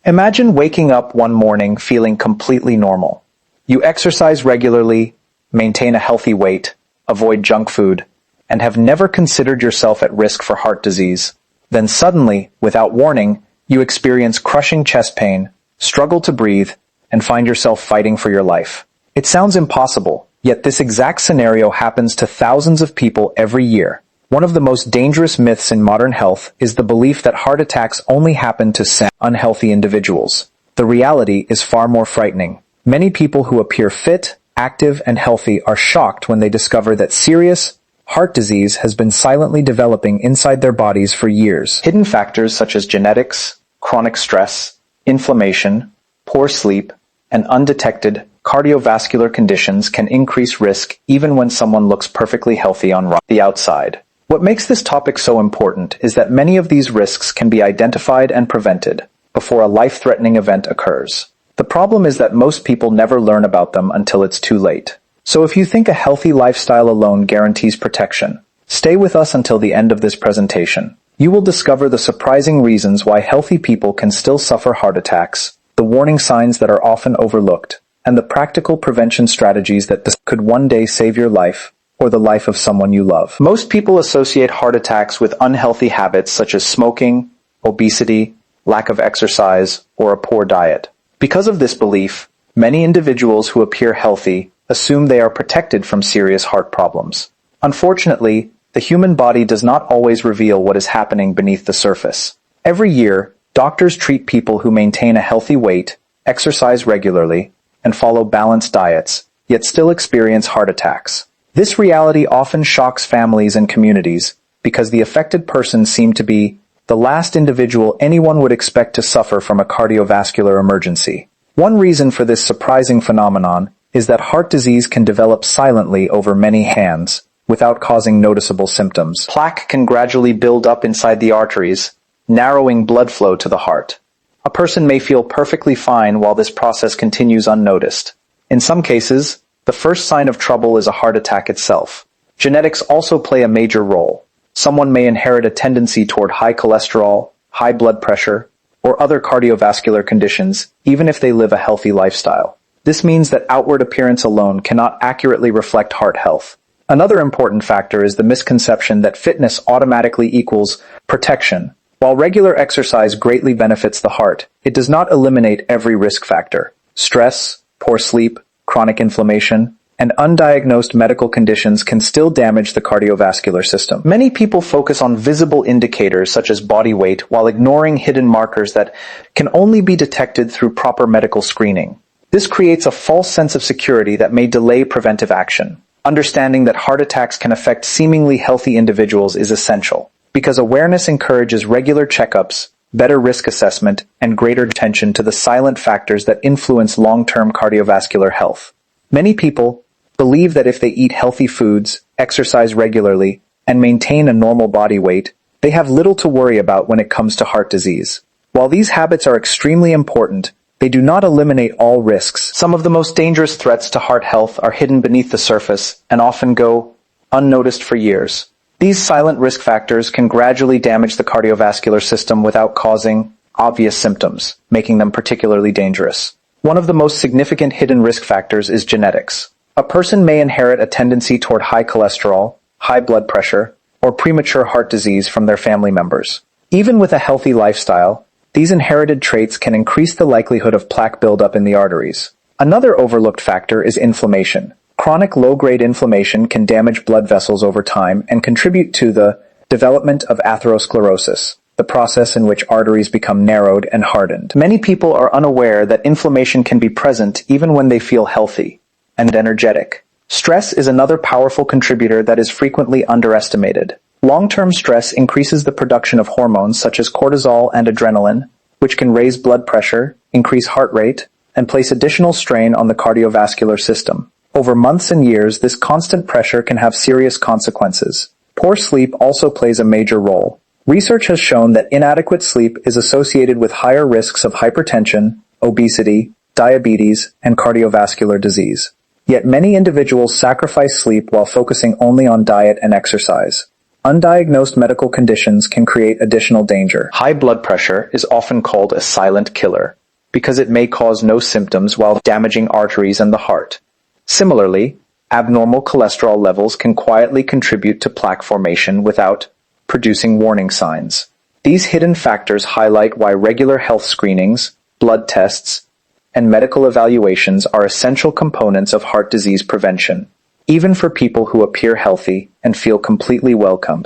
Imagine waking up one morning feeling completely normal. You exercise regularly, maintain a healthy weight, avoid junk food, and have never considered yourself at risk for heart disease. Then suddenly, without warning, you experience crushing chest pain, struggle to breathe, and find yourself fighting for your life. It sounds impossible, yet this exact scenario happens to thousands of people every year. One of the most dangerous myths in modern health is the belief that heart attacks only happen to unhealthy individuals. The reality is far more frightening. Many people who appear fit, active, and healthy are shocked when they discover that serious heart disease has been silently developing inside their bodies for years. Hidden factors such as genetics, chronic stress, inflammation, poor sleep, and undetected cardiovascular conditions can increase risk even when someone looks perfectly healthy on the outside. What makes this topic so important is that many of these risks can be identified and prevented before a life-threatening event occurs. The problem is that most people never learn about them until it's too late. So if you think a healthy lifestyle alone guarantees protection, stay with us until the end of this presentation. You will discover the surprising reasons why healthy people can still suffer heart attacks, the warning signs that are often overlooked, and the practical prevention strategies that could one day save your life or the life of someone you love. Most people associate heart attacks with unhealthy habits such as smoking, obesity, lack of exercise, or a poor diet. Because of this belief, many individuals who appear healthy assume they are protected from serious heart problems. Unfortunately, the human body does not always reveal what is happening beneath the surface. Every year, doctors treat people who maintain a healthy weight, exercise regularly, and follow balanced diets, yet still experience heart attacks. This reality often shocks families and communities because the affected persons seem to be the last individual anyone would expect to suffer from a cardiovascular emergency. One reason for this surprising phenomenon is that heart disease can develop silently over many hands without causing noticeable symptoms. Plaque can gradually build up inside the arteries, narrowing blood flow to the heart. A person may feel perfectly fine while this process continues unnoticed. In some cases, the first sign of trouble is a heart attack itself. Genetics also play a major role. Someone may inherit a tendency toward high cholesterol, high blood pressure, or other cardiovascular conditions, even if they live a healthy lifestyle. This means that outward appearance alone cannot accurately reflect heart health. Another important factor is the misconception that fitness automatically equals protection. While regular exercise greatly benefits the heart, it does not eliminate every risk factor. Stress, poor sleep, chronic inflammation, and undiagnosed medical conditions can still damage the cardiovascular system. Many people focus on visible indicators such as body weight while ignoring hidden markers that can only be detected through proper medical screening. This creates a false sense of security that may delay preventive action. Understanding that heart attacks can affect seemingly healthy individuals is essential, because awareness encourages regular checkups, better risk assessment, and greater attention to the silent factors that influence long-term cardiovascular health. Many people believe that if they eat healthy foods, exercise regularly, and maintain a normal body weight, they have little to worry about when it comes to heart disease. While these habits are extremely important, they do not eliminate all risks. Some of the most dangerous threats to heart health are hidden beneath the surface and often go unnoticed for years. These silent risk factors can gradually damage the cardiovascular system without causing obvious symptoms, making them particularly dangerous. One of the most significant hidden risk factors is genetics. A person may inherit a tendency toward high cholesterol, high blood pressure, or premature heart disease from their family members. Even with a healthy lifestyle, these inherited traits can increase the likelihood of plaque buildup in the arteries. Another overlooked factor is inflammation. Chronic low-grade inflammation can damage blood vessels over time and contribute to the development of atherosclerosis, the process in which arteries become narrowed and hardened. Many people are unaware that inflammation can be present even when they feel healthy and energetic. Stress is another powerful contributor that is frequently underestimated. Long-term stress increases the production of hormones such as cortisol and adrenaline, which can raise blood pressure, increase heart rate, and place additional strain on the cardiovascular system. Over months and years, this constant pressure can have serious consequences. Poor sleep also plays a major role. Research has shown that inadequate sleep is associated with higher risks of hypertension, obesity, diabetes, and cardiovascular disease. Yet many individuals sacrifice sleep while focusing only on diet and exercise. Undiagnosed medical conditions can create additional danger. High blood pressure is often called a silent killer. because it may cause no symptoms while damaging arteries and the heart. Similarly, abnormal cholesterol levels can quietly contribute to plaque formation without producing warning signs. These hidden factors highlight why regular health screenings, blood tests, and medical evaluations are essential components of heart disease prevention, even for people who appear healthy and feel completely welcome.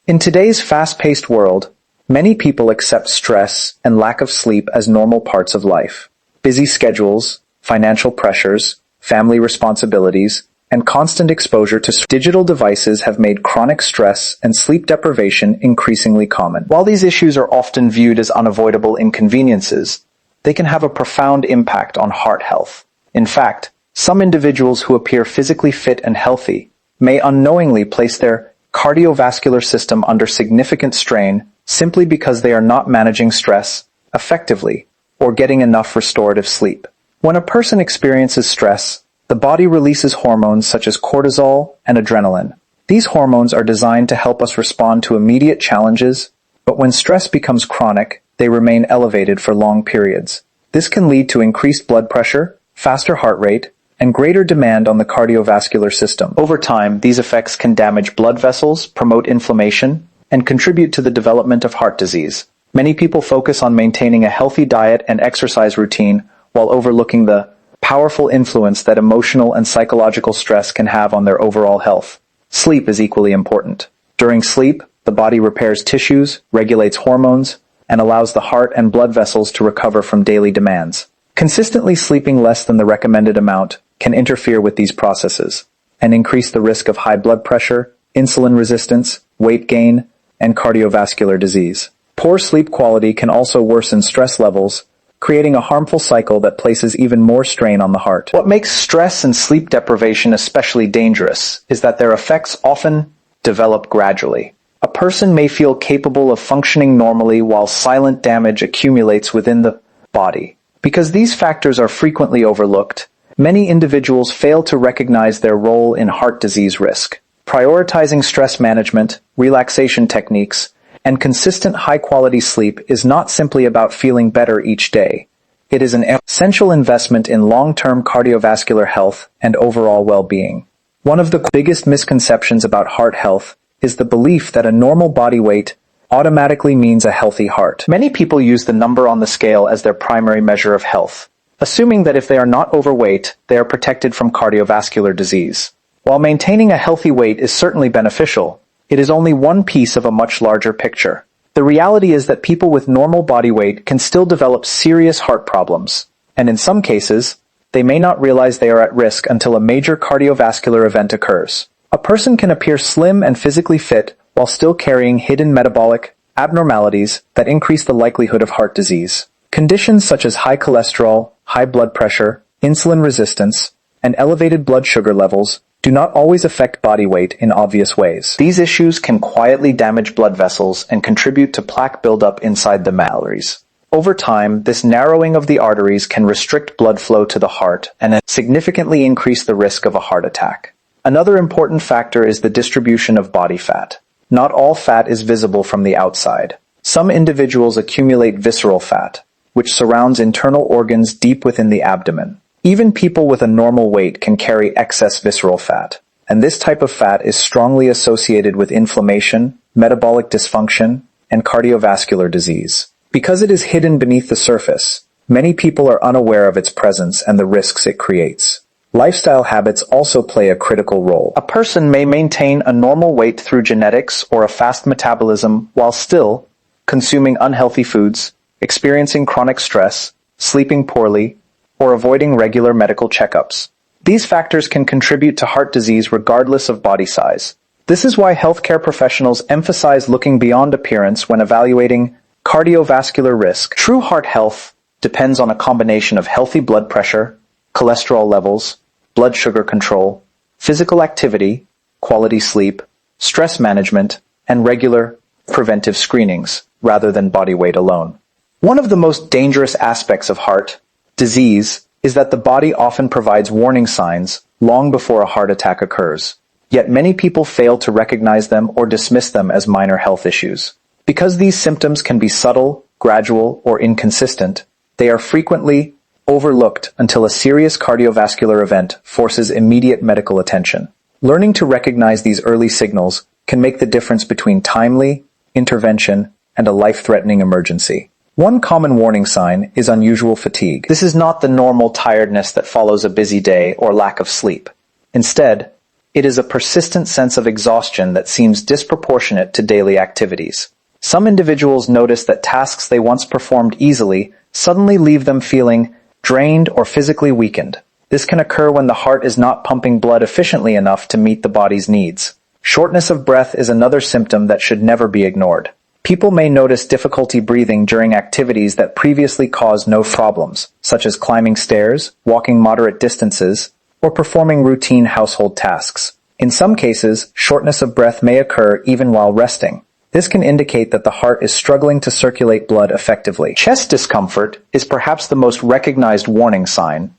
In today's fast-paced world, many people accept stress and lack of sleep as normal parts of life. Busy schedules, financial pressures, family responsibilities, and constant exposure to digital devices have made chronic stress and sleep deprivation increasingly common. While these issues are often viewed as unavoidable inconveniences, they can have a profound impact on heart health. In fact, some individuals who appear physically fit and healthy may unknowingly place their cardiovascular system under significant strain simply because they are not managing stress effectively or getting enough restorative sleep. When a person experiences stress, the body releases hormones such as cortisol and adrenaline. These hormones are designed to help us respond to immediate challenges, but when stress becomes chronic, they remain elevated for long periods. This can lead to increased blood pressure, faster heart rate, and greater demand on the cardiovascular system. Over time, these effects can damage blood vessels, promote inflammation, and contribute to the development of heart disease. Many people focus on maintaining a healthy diet and exercise routine while overlooking the powerful influence that emotional and psychological stress can have on their overall health. Sleep is equally important. During sleep, the body repairs tissues, regulates hormones, and allows the heart and blood vessels to recover from daily demands. Consistently sleeping less than the recommended amount can interfere with these processes and increase the risk of high blood pressure, insulin resistance, weight gain, and cardiovascular disease. Poor sleep quality can also worsen stress levels, creating a harmful cycle that places even more strain on the heart. What makes stress and sleep deprivation especially dangerous is that their effects often develop gradually. A person may feel capable of functioning normally while silent damage accumulates within the body. Because these factors are frequently overlooked, many individuals fail to recognize their role in heart disease risk. Prioritizing stress management, relaxation techniques, and consistent high-quality sleep is not simply about feeling better each day. It is an essential investment in long-term cardiovascular health and overall well-being. One of the biggest misconceptions about heart health is the belief that a normal body weight automatically means a healthy heart. Many people use the number on the scale as their primary measure of health, assuming that if they are not overweight, they are protected from cardiovascular disease. While maintaining a healthy weight is certainly beneficial, it is only one piece of a much larger picture. The reality is that people with normal body weight can still develop serious heart problems, and in some cases, they may not realize they are at risk until a major cardiovascular event occurs. A person can appear slim and physically fit while still carrying hidden metabolic abnormalities that increase the likelihood of heart disease. Conditions such as high cholesterol, high blood pressure, insulin resistance, and elevated blood sugar levels do not always affect body weight in obvious ways. These issues can quietly damage blood vessels and contribute to plaque buildup inside the arteries. Over time, this narrowing of the arteries can restrict blood flow to the heart and significantly increase the risk of a heart attack. Another important factor is the distribution of body fat. Not all fat is visible from the outside. Some individuals accumulate visceral fat, which surrounds internal organs deep within the abdomen. Even people with a normal weight can carry excess visceral fat, and this type of fat is strongly associated with inflammation, metabolic dysfunction, and cardiovascular disease. Because it is hidden beneath the surface, many people are unaware of its presence and the risks it creates. Lifestyle habits also play a critical role. A person may maintain a normal weight through genetics or a fast metabolism while still consuming unhealthy foods, experiencing chronic stress, sleeping poorly, or avoiding regular medical checkups. These factors can contribute to heart disease regardless of body size. This is why healthcare professionals emphasize looking beyond appearance when evaluating cardiovascular risk. True heart health depends on a combination of healthy blood pressure, cholesterol levels, blood sugar control, physical activity, quality sleep, stress management, and regular preventive screenings, rather than body weight alone. One of the most dangerous aspects of heart disease is that the body often provides warning signs long before a heart attack occurs. Yet many people fail to recognize them or dismiss them as minor health issues. Because these symptoms can be subtle, gradual, or inconsistent, They are frequently overlooked until a serious cardiovascular event forces immediate medical attention. Learning to recognize these early signals can make the difference between timely intervention and a life-threatening emergency. One common warning sign is unusual fatigue. This is not the normal tiredness that follows a busy day or lack of sleep. Instead, it is a persistent sense of exhaustion that seems disproportionate to daily activities. Some individuals notice that tasks they once performed easily suddenly leave them feeling drained or physically weakened. This can occur when the heart is not pumping blood efficiently enough to meet the body's needs. Shortness of breath is another symptom that should never be ignored. People may notice difficulty breathing during activities that previously caused no problems, such as climbing stairs, walking moderate distances, or performing routine household tasks. In some cases, shortness of breath may occur even while resting. This can indicate that the heart is struggling to circulate blood effectively. Chest discomfort is perhaps the most recognized warning sign,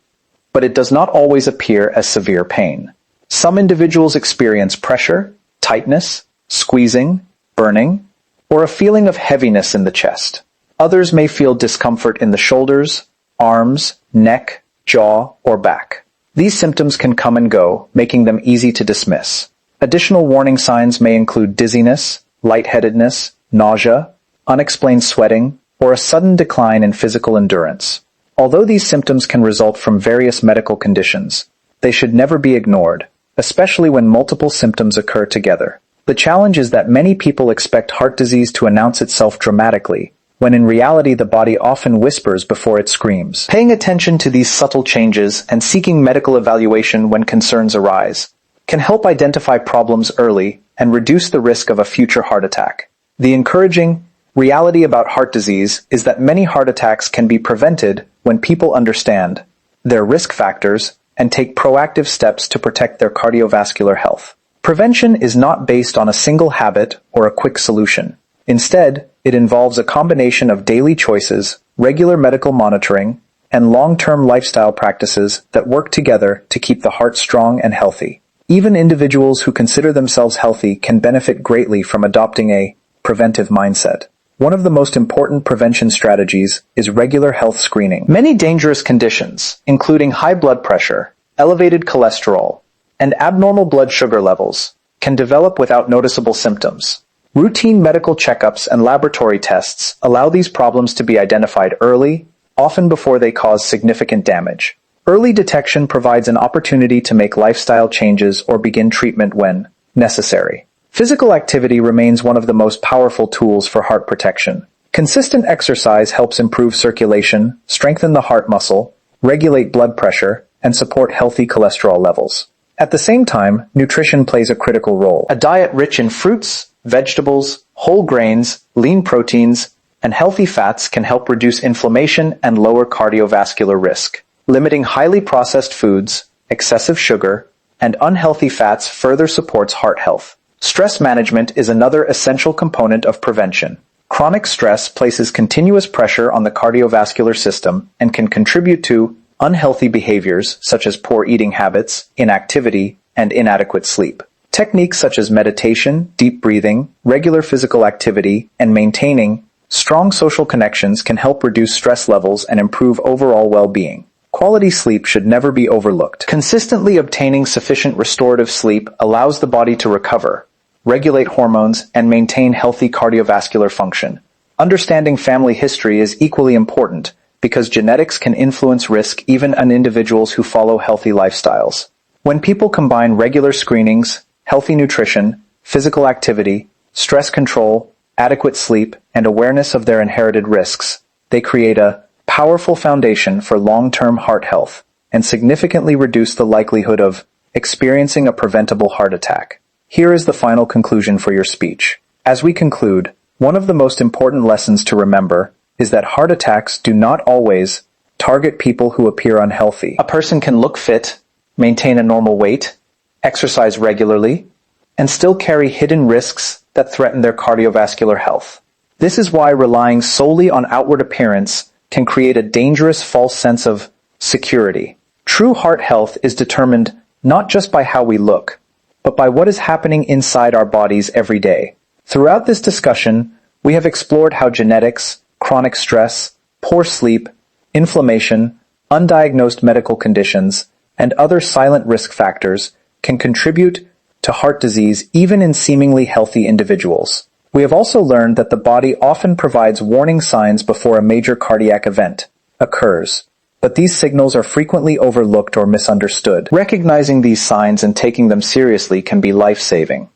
but it does not always appear as severe pain. Some individuals experience pressure, tightness, squeezing, burning, or a feeling of heaviness in the chest. Others may feel discomfort in the shoulders, arms, neck, jaw, or back. These symptoms can come and go, making them easy to dismiss. Additional warning signs may include dizziness, lightheadedness, nausea, unexplained sweating, or a sudden decline in physical endurance. Although these symptoms can result from various medical conditions, they should never be ignored, especially when multiple symptoms occur together. The challenge is that many people expect heart disease to announce itself dramatically, when in reality the body often whispers before it screams. Paying attention to these subtle changes and seeking medical evaluation when concerns arise can help identify problems early and reduce the risk of a future heart attack. The encouraging reality about heart disease is that many heart attacks can be prevented when people understand their risk factors and take proactive steps to protect their cardiovascular health. Prevention is not based on a single habit or a quick solution. Instead, it involves a combination of daily choices, regular medical monitoring, and long-term lifestyle practices that work together to keep the heart strong and healthy. Even individuals who consider themselves healthy can benefit greatly from adopting a preventive mindset. One of the most important prevention strategies is regular health screening. Many dangerous conditions, including high blood pressure, elevated cholesterol, and abnormal blood sugar levels, can develop without noticeable symptoms. Routine medical checkups and laboratory tests allow these problems to be identified early, often before they cause significant damage. Early detection provides an opportunity to make lifestyle changes or begin treatment when necessary. Physical activity remains one of the most powerful tools for heart protection. Consistent exercise helps improve circulation, strengthen the heart muscle, regulate blood pressure, and support healthy cholesterol levels. At the same time, nutrition plays a critical role. A diet rich in fruits, vegetables, whole grains, lean proteins, and healthy fats can help reduce inflammation and lower cardiovascular risk. Limiting highly processed foods, excessive sugar, and unhealthy fats further supports heart health. Stress management is another essential component of prevention. Chronic stress places continuous pressure on the cardiovascular system and can contribute to unhealthy behaviors such as poor eating habits, inactivity, and inadequate sleep. Techniques such as meditation, deep breathing, regular physical activity, and maintaining strong social connections can help reduce stress levels and improve overall well-being. Quality sleep should never be overlooked. Consistently obtaining sufficient restorative sleep allows the body to recover, regulate hormones, and maintain healthy cardiovascular function. Understanding family history is equally important because genetics can influence risk even in individuals who follow healthy lifestyles. When people combine regular screenings, healthy nutrition, physical activity, stress control, adequate sleep, and awareness of their inherited risks, they create a powerful foundation for long-term heart health and significantly reduce the likelihood of experiencing a preventable heart attack. Here is the final conclusion for your speech. As we conclude, one of the most important lessons to remember is that heart attacks do not always target people who appear unhealthy. A person can look fit, maintain a normal weight, exercise regularly, and still carry hidden risks that threaten their cardiovascular health. This is why relying solely on outward appearance can create a dangerous false sense of security. True heart health is determined not just by how we look, but by what is happening inside our bodies every day. Throughout this discussion, we have explored how genetics, chronic stress, poor sleep, inflammation, undiagnosed medical conditions, and other silent risk factors can contribute to heart disease even in seemingly healthy individuals. We have also learned that the body often provides warning signs before a major cardiac event occurs, but these signals are frequently overlooked or misunderstood. Recognizing these signs and taking them seriously can be life-saving.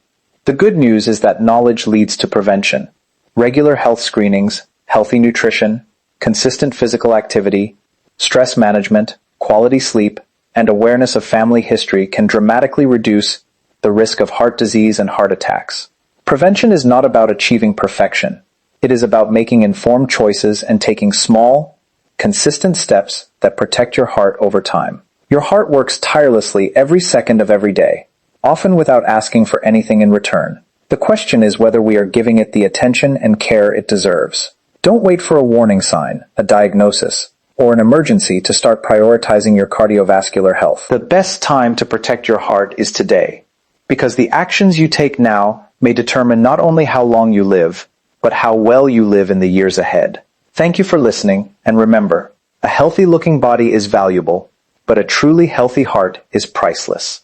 The good news is that knowledge leads to prevention. Regular health screenings, healthy nutrition, consistent physical activity, stress management, quality sleep, and awareness of family history can dramatically reduce the risk of heart disease and heart attacks. Prevention is not about achieving perfection. It is about making informed choices and taking small, consistent steps that protect your heart over time. Your heart works tirelessly every second of every day, often without asking for anything in return. The question is whether we are giving it the attention and care it deserves. Don't wait for a warning sign, a diagnosis, or an emergency to start prioritizing your cardiovascular health. The best time to protect your heart is today, because the actions you take now may determine not only how long you live, but how well you live in the years ahead. Thank you for listening, and remember, a healthy-looking body is valuable, but a truly healthy heart is priceless.